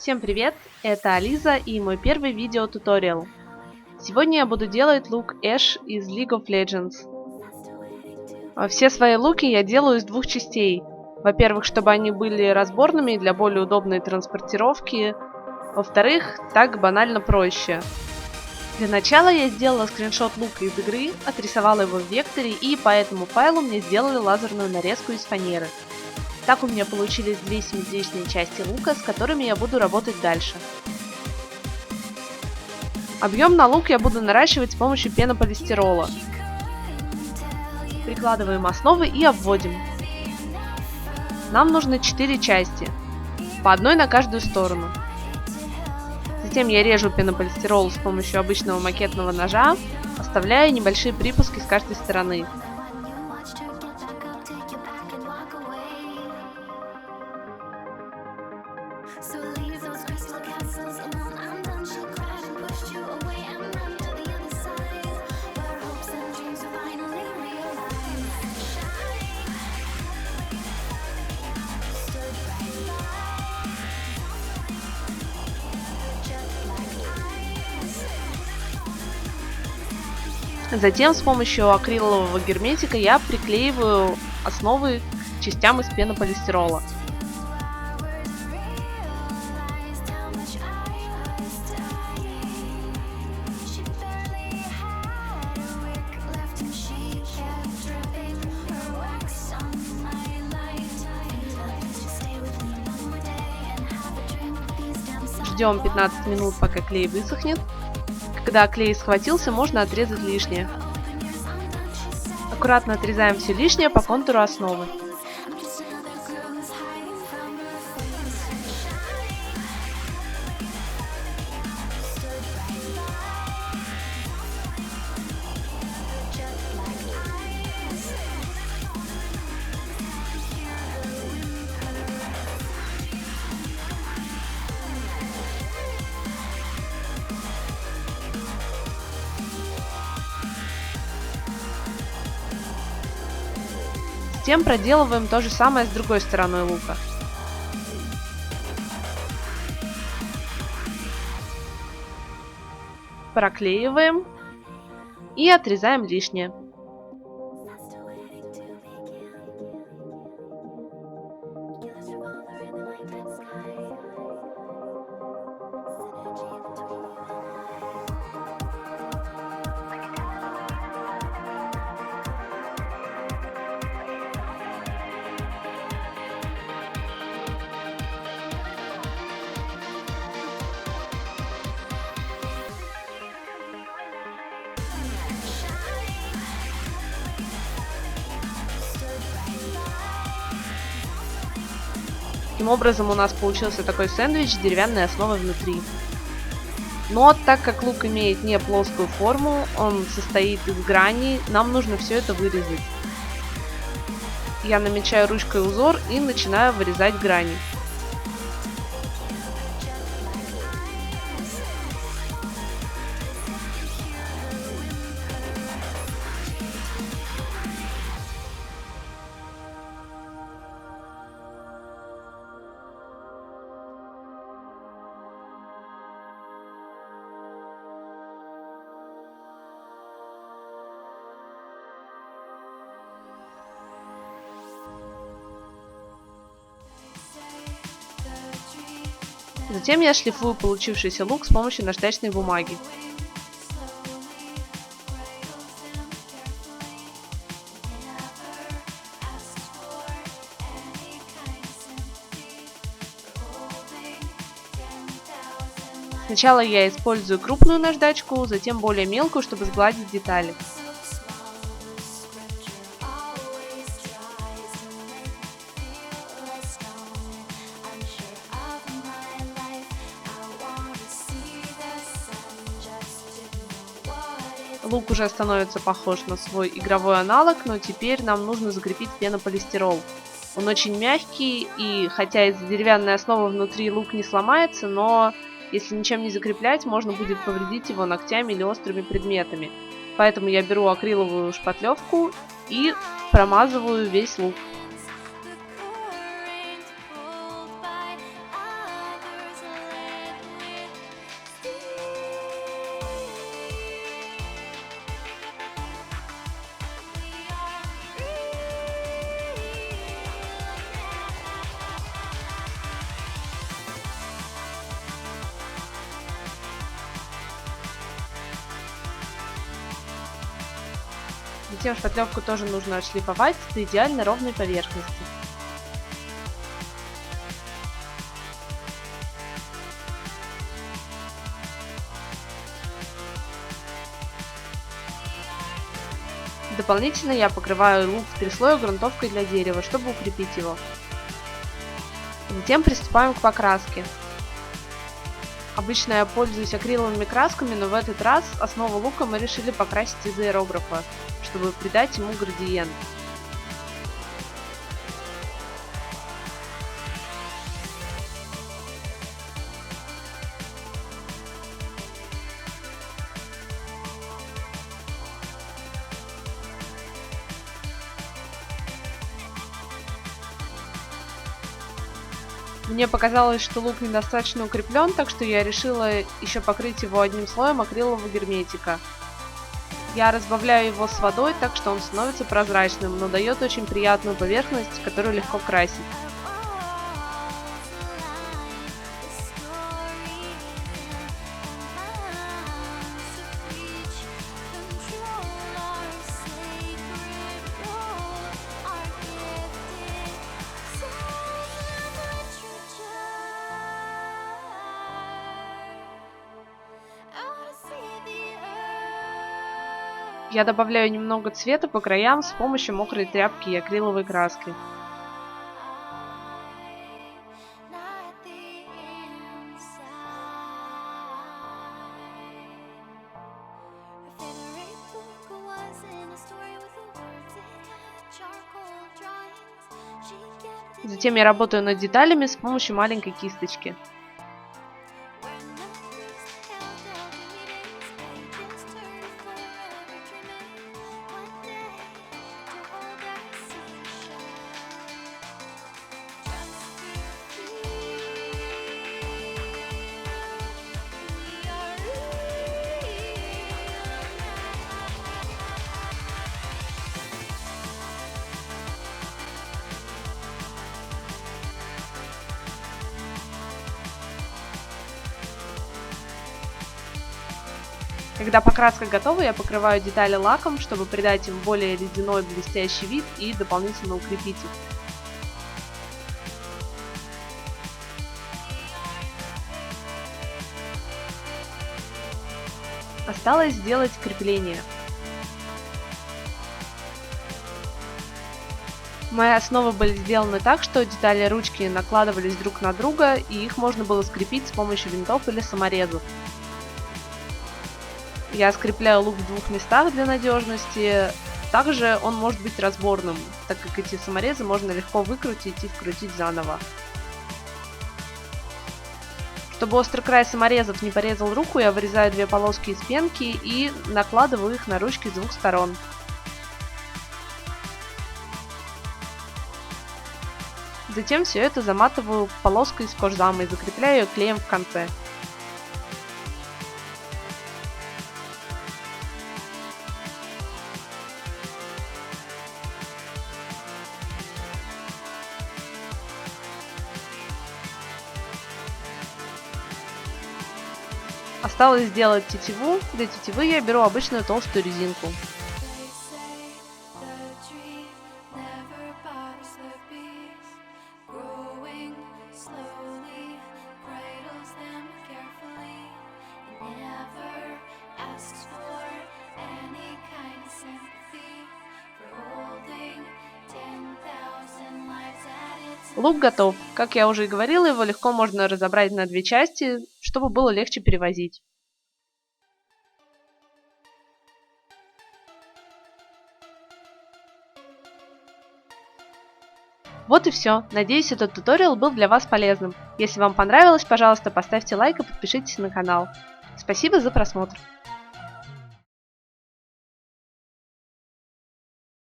Всем привет, это Ализа и мой первый видеотуториал. Сегодня я буду делать лук Эш из League of Legends. Все свои луки я делаю из двух частей. Во-первых, чтобы они были разборными для более удобной транспортировки. Во-вторых, так банально проще. Для начала я сделала скриншот лука из игры, отрисовала его в векторе и по этому файлу мне сделали лазерную нарезку из фанеры. Так у меня получились две симметричные части лука, с которыми я буду работать дальше. Объем на лук я буду наращивать с помощью пенополистирола. Прикладываем основы и обводим. Нам нужно 4 части, по одной на каждую сторону. Затем я режу пенополистирол с помощью обычного макетного ножа, оставляя небольшие припуски с каждой стороны. Затем с помощью акрилового герметика я приклеиваю основы к частям из пенополистирола. Ждем 15 минут, пока клей высохнет. Когда клей схватился, можно отрезать лишнее. Аккуратно отрезаем все лишнее по контуру основы. Затем проделываем то же самое с другой стороной лука. Проклеиваем и отрезаем лишнее. Таким образом у нас получился такой сэндвич с деревянной основой внутри. Но так как лук имеет не плоскую форму, он состоит из граней, нам нужно все это вырезать. Я намечаю ручкой узор и начинаю вырезать грани. Затем я шлифую получившийся лук с помощью наждачной бумаги. Сначала я использую крупную наждачку, затем более мелкую, чтобы сгладить детали. Лук уже становится похож на свой игровой аналог, но теперь нам нужно закрепить пенополистирол. Он очень мягкий, и хотя из-за деревянной основы внутри лук не сломается, но если ничем не закреплять, можно будет повредить его ногтями или острыми предметами. Поэтому я беру акриловую шпатлевку и промазываю весь лук. Затем шпатлевку тоже нужно отшлифовать до идеально ровной поверхности. Дополнительно я покрываю лук в 3 слоя грунтовкой для дерева, чтобы укрепить его. Затем приступаем к покраске. Обычно я пользуюсь акриловыми красками, но в этот раз основу лука мы решили покрасить из аэрографа, чтобы придать ему градиент. Мне показалось, что лук недостаточно укреплен, так что я решила еще покрыть его одним слоем акрилового герметика. Я разбавляю его с водой, так что он становится прозрачным, но дает очень приятную поверхность, которую легко красить. Я добавляю немного цвета по краям с помощью мокрой тряпки и акриловой краски. Затем я работаю над деталями с помощью маленькой кисточки. Когда покраска готова, я покрываю детали лаком, чтобы придать им более ледяной блестящий вид и дополнительно укрепить их. Осталось сделать крепление. Мои основы были сделаны так, что детали ручки накладывались друг на друга, и их можно было скрепить с помощью винтов или саморезов. Я скрепляю лук в 2 местах для надежности. Также он может быть разборным, так как эти саморезы можно легко выкрутить и вкрутить заново. Чтобы острый край саморезов не порезал руку, я вырезаю 2 полоски из пенки и накладываю их на ручки с 2 сторон. Затем все это заматываю полоской из кожзама и закрепляю ее клеем в конце. Осталось сделать тетиву. Для тетивы я беру обычную толстую резинку. Лук готов. Как я уже и говорила, его легко можно разобрать на 2 части, чтобы было легче перевозить. Вот и все. Надеюсь, этот туториал был для вас полезным. Если вам понравилось, пожалуйста, поставьте лайк и подпишитесь на канал. Спасибо за просмотр.